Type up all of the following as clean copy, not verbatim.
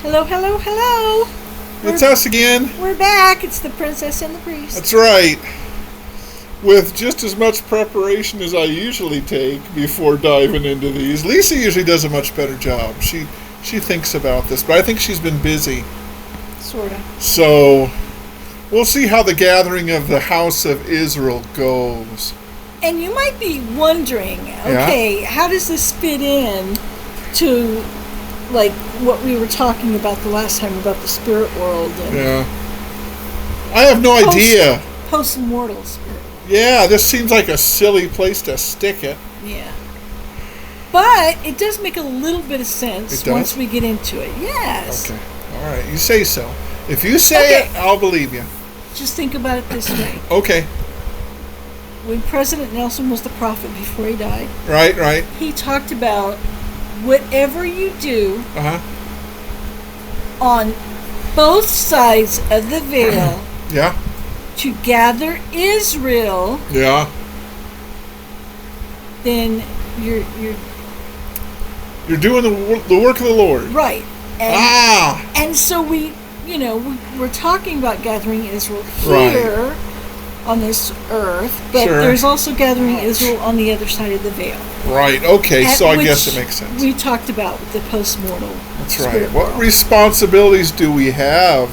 Hello, hello, hello. It's us again. We're back. It's the princess and the priest. That's right. With just as much preparation as I usually take before diving into these. Lisa usually does a much better job. She thinks about this, but I think she's been busy. Sort of. So we'll see how the gathering of the house of Israel goes. And you might be wondering, okay, how does this fit in to like what we were talking about the last time about the spirit world? And I have no idea. Post-mortal spirit. Yeah, this seems like a silly place to stick it. Yeah. But it does make a little bit of sense once we get into it. Yes. Okay. All right. You say so. If you say it, I'll believe you. Just think about it this way. Okay. When President Nelson was the prophet before he died. Right. He talked about whatever you do on both sides of the veil to gather Israel, then you're doing the work of the Lord. Right. And so we're talking about gathering Israel here on this earth, but there's also gathering Israel on the other side of the veil. Right, okay, so I guess it makes sense. We talked about the post-mortal. That's right. What responsibilities do we have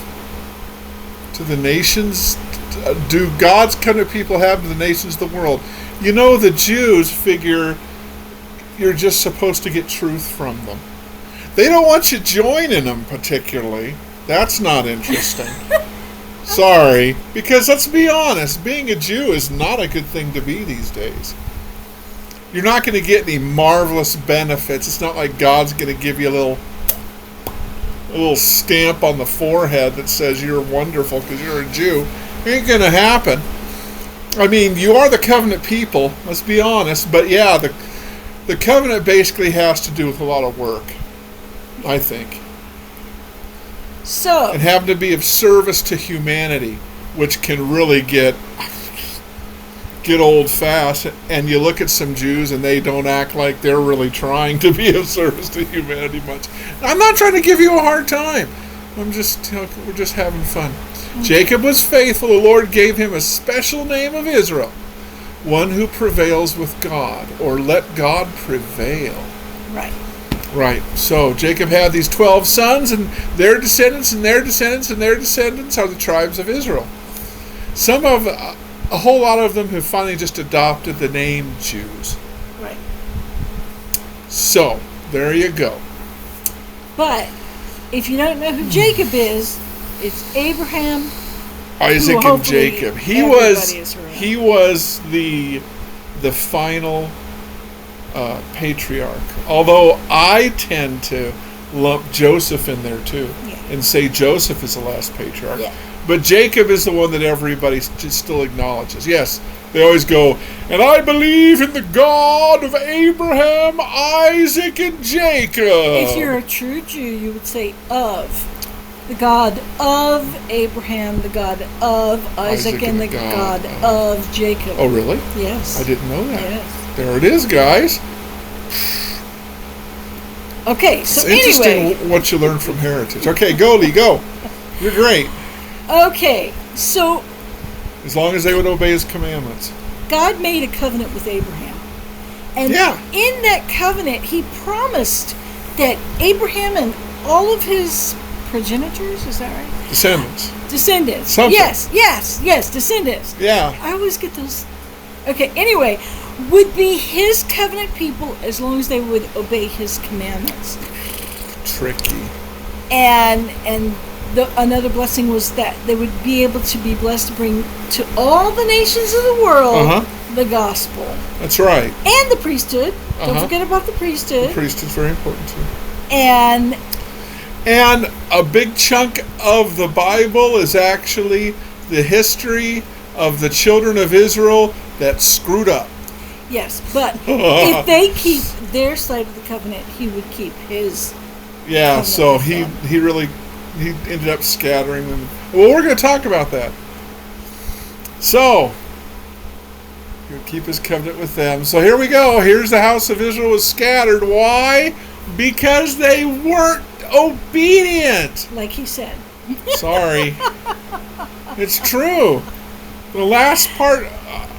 to the nations? Do God's kind of people have to the nations of the world? You know, the Jews figure you're just supposed to get truth from them. They don't want you joining them particularly. That's not interesting. Sorry, because let's be honest, being a Jew is not a good thing to be these days. You're not going to get any marvelous benefits. It's not like God's going to give you a little stamp on the forehead that says you're wonderful because you're a Jew. It ain't going to happen. I mean, you are the covenant people, let's be honest, but yeah, the covenant basically has to do with a lot of work, I think. So, and having to be of service to humanity, which can really get old fast. And you look at some Jews and they don't act like they're really trying to be of service to humanity much. I'm not trying to give you a hard time. We're just having fun. Mm-hmm. Jacob was faithful. The Lord gave him a special name of Israel, one who prevails with God, or let God prevail. Right. So Jacob had these 12 sons, and their descendants, and their descendants, and their descendants are the tribes of Israel. A whole lot of them have finally just adopted the name Jews. Right. So, there you go. But, if you don't know who Jacob is, it's Abraham, Isaac, and Jacob. He was the final patriarch. Although I tend to lump Joseph in there too, and say Joseph is the last patriarch. Yeah. But Jacob is the one that everybody still acknowledges. Yes, they always go, and I believe in the God of Abraham, Isaac, and Jacob. If you're a true Jew, you would say of. The God of Abraham, the God of Isaac and the God of Jacob. Oh, really? Yes. I didn't know that. Yes. There it is, guys. Okay, so it's interesting what you learn from heritage. Okay, Goldie, go. You're great. Okay, so as long as they would obey his commandments. God made a covenant with Abraham. And in that covenant, he promised that Abraham and all of his progenitors, is that right? Descendants. Something. Yes, descendants. Yeah. I always get those. Okay, anyway, would be his covenant people as long as they would obey his commandments. Tricky. And another blessing was that they would be able to be blessed to bring to all the nations of the world the gospel. That's right. And the priesthood. Don't forget about the priesthood. The priesthood's very important too. And a big chunk of the Bible is actually the history of the children of Israel that screwed up. Yes, but if they keep their side of the covenant, he would keep his. Yeah, so he ended up scattering them. Well, we're going to talk about that. So, he'll keep his covenant with them. So here we go. Here's the house of Israel was scattered. Why? Because they weren't obedient. Like he said. Sorry. It's true. The last part,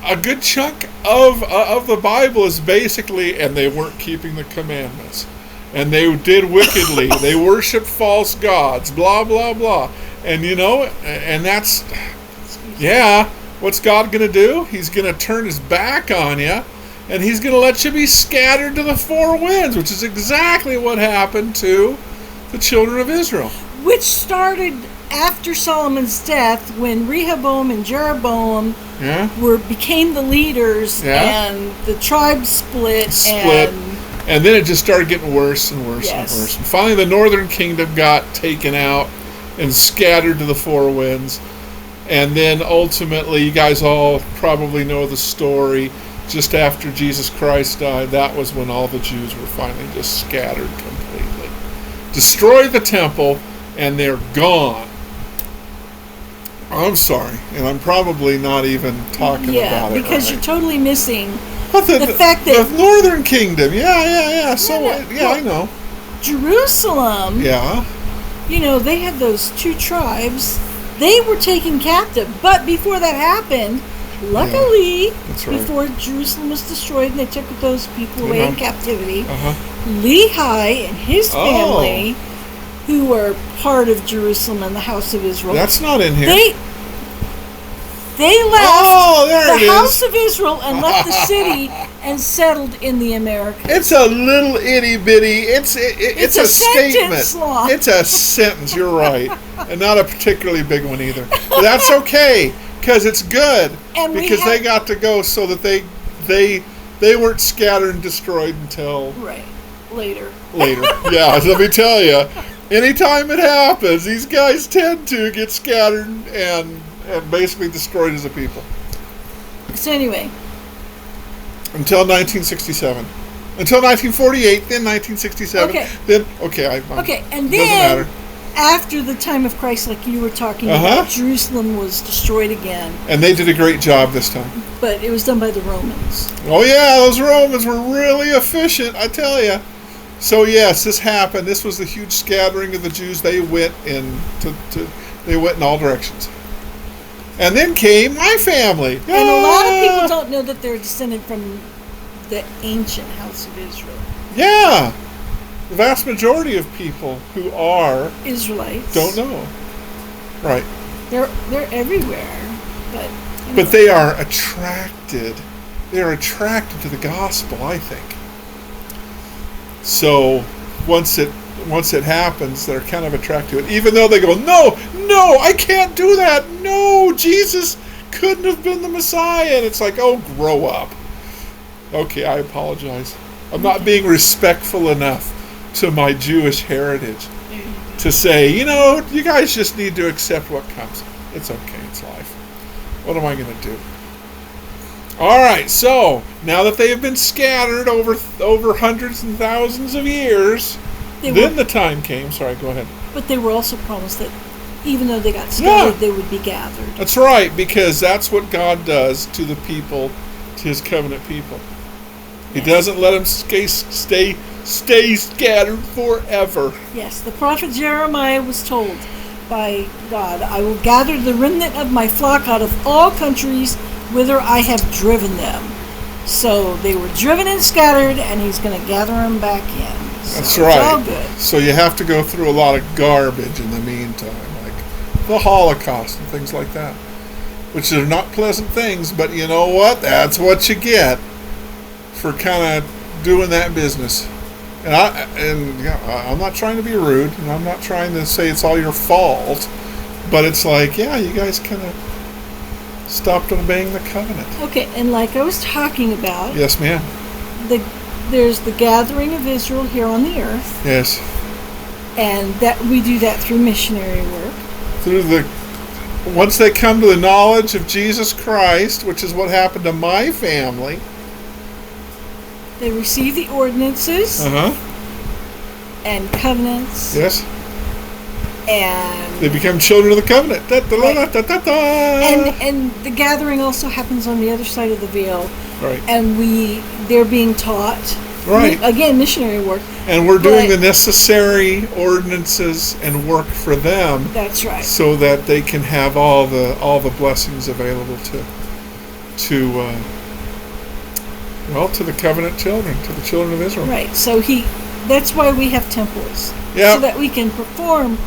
a good chunk of the Bible is basically, and they weren't keeping the commandments. And they did wickedly. They worshiped false gods, blah, blah, blah. And and that's, what's God going to do? He's going to turn his back on you, and he's going to let you be scattered to the four winds, which is exactly what happened to the children of Israel. Which started after Solomon's death, when Rehoboam and Jeroboam became the leaders, and the tribes split. And then it just started getting worse and worse and worse. And finally the northern kingdom got taken out and scattered to the four winds. And then ultimately, you guys all probably know the story, just after Jesus Christ died, that was when all the Jews were finally just scattered completely. Destroy the temple, and they're gone. I'm sorry, and I'm probably not even talking about it. Yeah, because you're totally missing the fact that the northern kingdom. Yeah. So I know. Jerusalem. Yeah. They had those two tribes. They were taken captive, but before that happened, luckily, before Jerusalem was destroyed and they took those people away in captivity, Lehi and his family, who were part of Jerusalem and the house of Israel. That's not in here. They left the house of Israel and left the city and settled in the Americas. It's a little itty bitty. It's a statement. Sloth. It's a sentence. You're right, and not a particularly big one either. But that's okay, because it's good, because they got to go so that they weren't scattered and destroyed until later. Yeah, let me tell you. Anytime it happens, these guys tend to get scattered and basically destroyed as a people. So anyway. Until 1967. Until 1948, then 1967. Okay. Then, and then, doesn't matter. After the time of Christ, like you were talking about, Jerusalem was destroyed again. And they did a great job this time. But it was done by the Romans. Oh yeah, those Romans were really efficient, I tell you. So yes, this happened. This was the huge scattering of the Jews. They went they went in all directions. And then came my family. And a lot of people don't know that they're descended from the ancient house of Israel. Yeah. The vast majority of people who are Israelites don't know. Right. They're everywhere. But they are attracted. They are attracted to the gospel, I think. So once it happens, they're kind of attracted to it. Even though they go, no, I can't do that. No, Jesus couldn't have been the Messiah. And it's like, oh, grow up. Okay, I apologize. I'm not being respectful enough to my Jewish heritage to say, you guys just need to accept what comes. It's okay. It's life. What am I going to do? All right, so now that they have been scattered over hundreds and thousands of years, then the time came. Sorry, go ahead. But they were also promised that even though they got scattered, they would be gathered. That's right, because that's what God does to the people, to his covenant people. He doesn't let them stay scattered forever. Yes, the prophet Jeremiah was told by God, I will gather the remnant of my flock out of all countries whither I have driven them. So they were driven and scattered, and he's going to gather them back in. So that's right. It's all good. So you have to go through a lot of garbage in the meantime, like the Holocaust and things like that, which are not pleasant things, but you know what? That's what you get for kind of doing that business. And I'm not trying to be rude, and I'm not trying to say it's all your fault, but it's like, you guys kind of stopped obeying the covenant. Okay, and like I was talking about, yes, ma'am. There's the gathering of Israel here on the earth. Yes. And that we do that through missionary work. Once they come to the knowledge of Jesus Christ, which is what happened to my family. They receive the ordinances and covenants. Yes. And they become children of the covenant. And the gathering also happens on the other side of the veil. Right. And they're being taught Right. Again, missionary work. And we're doing the necessary ordinances and work for them. That's right. So that they can have all the blessings available to the covenant children, to the children of Israel. Right. So that's why we have temples. Yeah. So that we can perform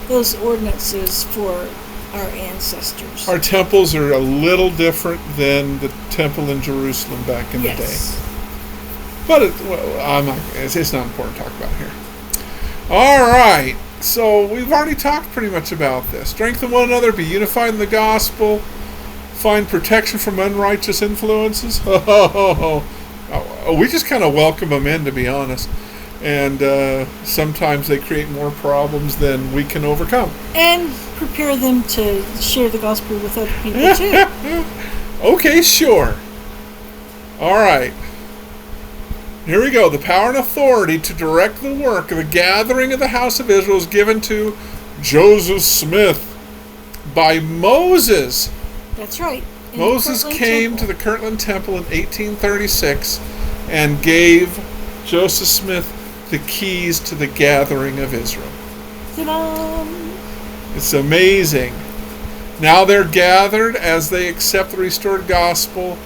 those ordinances for our ancestors. Our temples are a little different than the temple in Jerusalem back in the day. But it's not important to talk about here. All right. So we've already talked pretty much about this. Strengthen one another, be unified in the gospel, find protection from unrighteous influences. We just kind of welcome them in, to be honest. And sometimes they create more problems than we can overcome. And prepare them to share the gospel with other people, too. Okay, sure. All right. Here we go. The power and authority to direct the work of the gathering of the house of Israel is given to Joseph Smith by Moses. That's right. Moses came to the Kirtland Temple in 1836 and gave Joseph Smith the keys to the gathering of Israel. Ta-da! It's amazing. Now they're gathered as they accept the restored gospel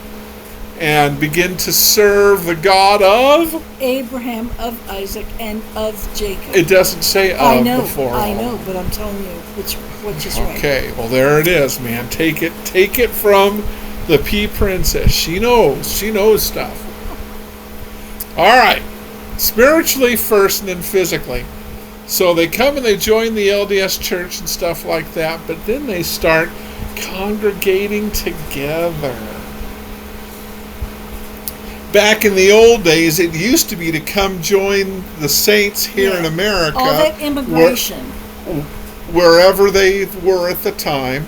and begin to serve the God of Abraham, of Isaac, and of Jacob. It doesn't say of before. I know, but I'm telling you which is right. Okay, well there it is, man. Take it from the Pea Princess. She knows stuff. All right, spiritually first, and then physically. So they come and they join the LDS Church and stuff like that, but then they start congregating together. Back in the old days, it used to be to come join the saints here in America. All that immigration. Wherever they were at the time.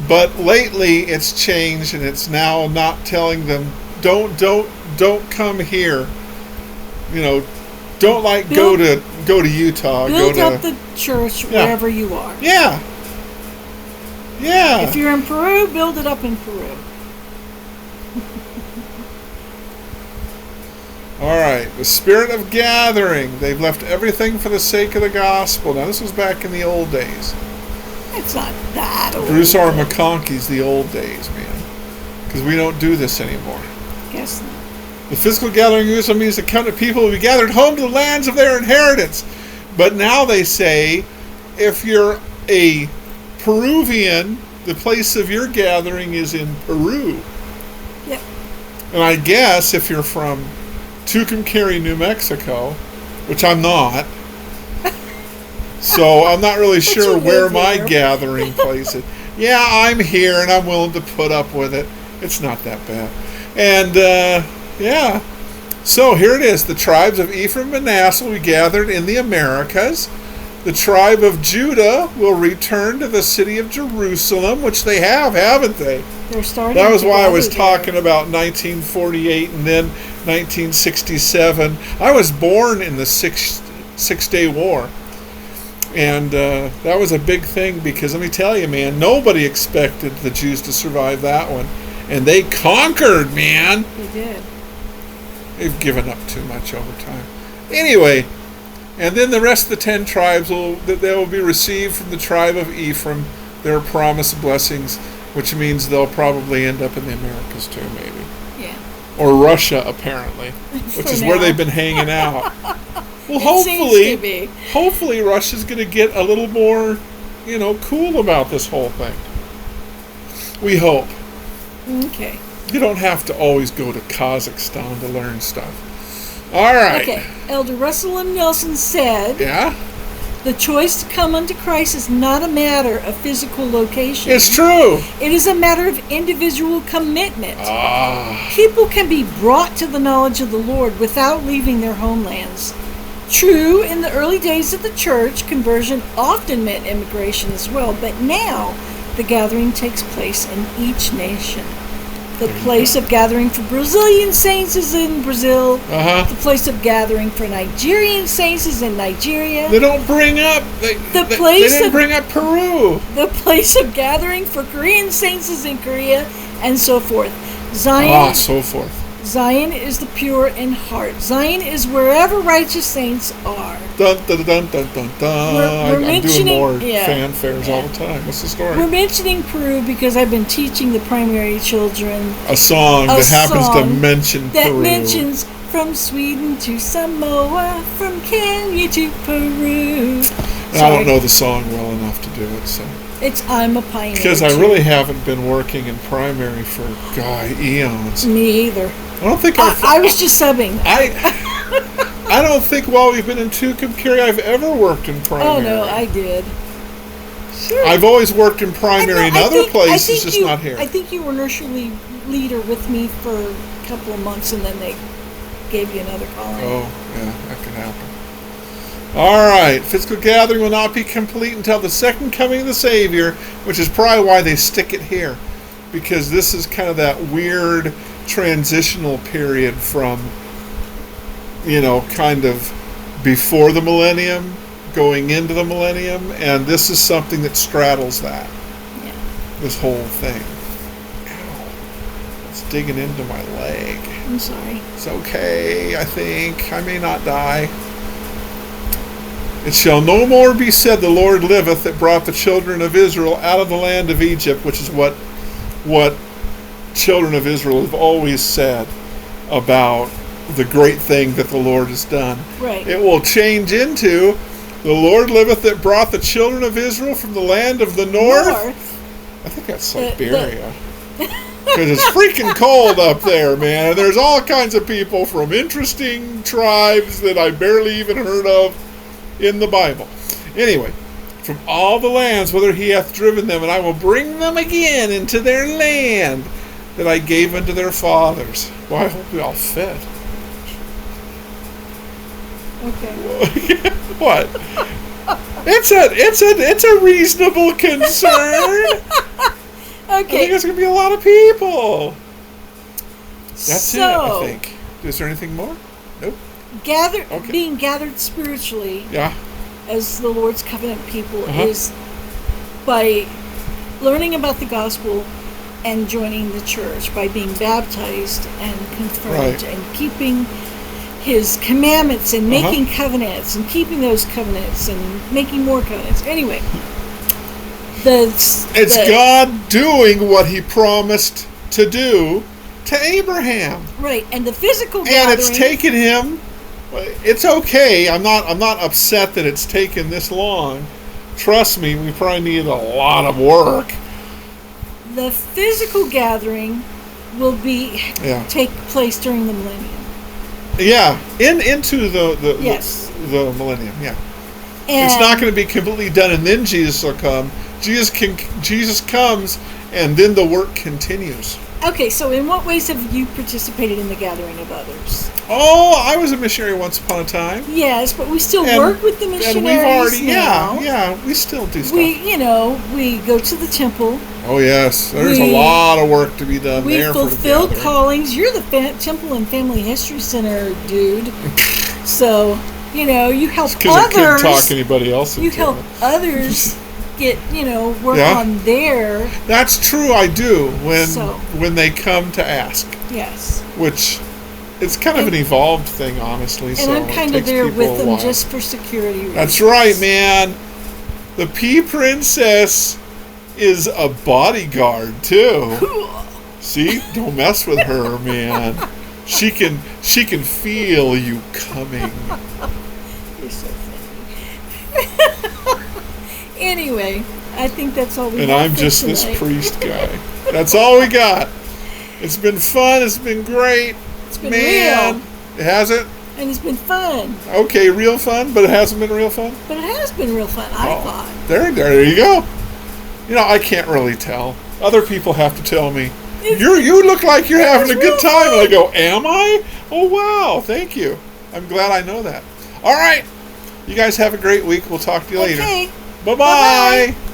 But lately, it's changed, and it's now not telling them, don't come here. Don't go to Utah. Build up the church wherever you are. Yeah. If you're in Peru, build it up in Peru. All right, the spirit of gathering. They've left everything for the sake of the gospel. Now, this was back in the old days. It's not that old. Bruce R. McConkey's the old days, man. Because we don't do this anymore. Guess not. The physical gathering usually means the covenant people will be gathered home to the lands of their inheritance. But now they say, if you're a Peruvian, the place of your gathering is in Peru. Yep. And I guess if you're from Tucumcari, New Mexico, which I'm not, so I'm not really sure where my gathering place is. Yeah, I'm here and I'm willing to put up with it. It's not that bad. And so here it is. The tribes of Ephraim and Manasseh will be gathered in the Americas. The tribe of Judah will return to the city of Jerusalem, which they have, haven't they? They're starting. That was why I was talking about 1948 and then 1967. I was born in the Six-Day War. And that was a big thing because, let me tell you, man, nobody expected the Jews to survive that one. And they conquered, man. They did. They've given up too much over time. Anyway, and then the rest of the 10 tribes they will be received from the tribe of Ephraim their promised blessings, which means they'll probably end up in the Americas too, maybe. Yeah. Or Russia, apparently, which is where they've been hanging out. Well, hopefully Russia's going to get a little more, cool about this whole thing. We hope. Okay. You don't have to always go to Kazakhstan to learn stuff. All right. Okay. Elder Russell M. Nelson said, yeah? The choice to come unto Christ is not a matter of physical location. It's true. It is a matter of individual commitment. Ah. People can be brought to the knowledge of the Lord without leaving their homelands. True, in the early days of the church, conversion often meant immigration as well, but now the gathering takes place in each nation. The place of gathering for Brazilian saints is in Brazil. Uh-huh. The place of gathering for Nigerian saints is in Nigeria. They don't bring up. They didn't bring up Peru. The place of gathering for Korean saints is in Korea, and so forth. Zion Zion is the pure in heart. Zion is wherever righteous saints are. Dun, dun, dun, dun, dun, dun. I'm doing more fanfares all the time. What's the story? We're mentioning Peru because I've been teaching the primary children a song that happens to mention Peru. That mentions from Sweden to Samoa, from Kenya to Peru. I don't know the song well enough to do it, so. It's I'm a Pioneer. Because I really haven't been working in primary for, eons. Me either. I don't think I was just subbing. I don't think while we've been in Tucumcari I've ever worked in primary. Oh, no, I did. Sure. I've always worked in primary in other places, just not here. I think you were nursery leader with me for a couple of months, and then they gave you another calling. Oh, yeah, that could happen. All right, physical gathering will not be complete until the second coming of the Savior, which is probably why they stick it here, because this is kind of that weird transitional period from, kind of before the millennium, going into the millennium, and this is something that straddles that. Yeah. This whole thing. Ow. It's digging into my leg. I'm sorry. It's okay, I think. I may not die. It shall no more be said, the Lord liveth, that brought the children of Israel out of the land of Egypt, which is what children of Israel have always said about the great thing that the Lord has done. Right. It will change into, the Lord liveth, that brought the children of Israel from the land of the north. I think that's Siberia. Because it's freaking cold up there, man. And there's all kinds of people from interesting tribes that I barely even heard of in the Bible. Anyway, from all the lands whither he hath driven them, and I will bring them again into their land that I gave unto their fathers. Well, I hope we all fit. Okay. What? It's a reasonable concern. Okay. I think there's going to be a lot of people. That's it, I think. Is there anything more? Nope. Being gathered spiritually as the Lord's covenant people is by learning about the gospel and joining the church, by being baptized and confirmed and keeping his commandments and making covenants and keeping those covenants and making more covenants. Anyway, it's God doing what he promised to do to Abraham. Right, and the physical gathering. And it's taken him. It's okay. I'm not upset that it's taken this long. Trust me, we probably need a lot of work. The physical gathering will take place during the millennium. Yeah, into the millennium. Yeah, and it's not going to be completely done, and then Jesus will come. Jesus comes, and then the work continues. Okay, so in what ways have you participated in the gathering of others? Oh, I was a missionary once upon a time. Yes, but we still work with the missionaries. And we've already, we still do stuff. We go to the temple. Oh yes, there's a lot of work to be done there. We fulfill callings. You're the Temple and Family History Center dude, so you help others. Because I couldn't talk anybody else. You help others get work on their. That's true. I do when they come to ask. Yes. Which. It's kind of an evolved thing, honestly. And I'm kind of there with them just for security reasons. That's right, man. The Pea Princess is a bodyguard, too. See? Don't mess with her, man. She can feel you coming. You're so funny. Anyway, I think that's all we got. And I'm just tonight. This priest guy. That's all we got. It's been fun. It's been great. It's been real. It hasn't? And it's been fun. Okay, real fun, but it hasn't been real fun? But it has been real fun, I thought. There you go. I can't really tell. Other people have to tell me, you look like you're having a good time. Fun. And I go, am I? Oh, wow, thank you. I'm glad I know that. All right. You guys have a great week. We'll talk to you later. Okay. Bye-bye. Bye-bye.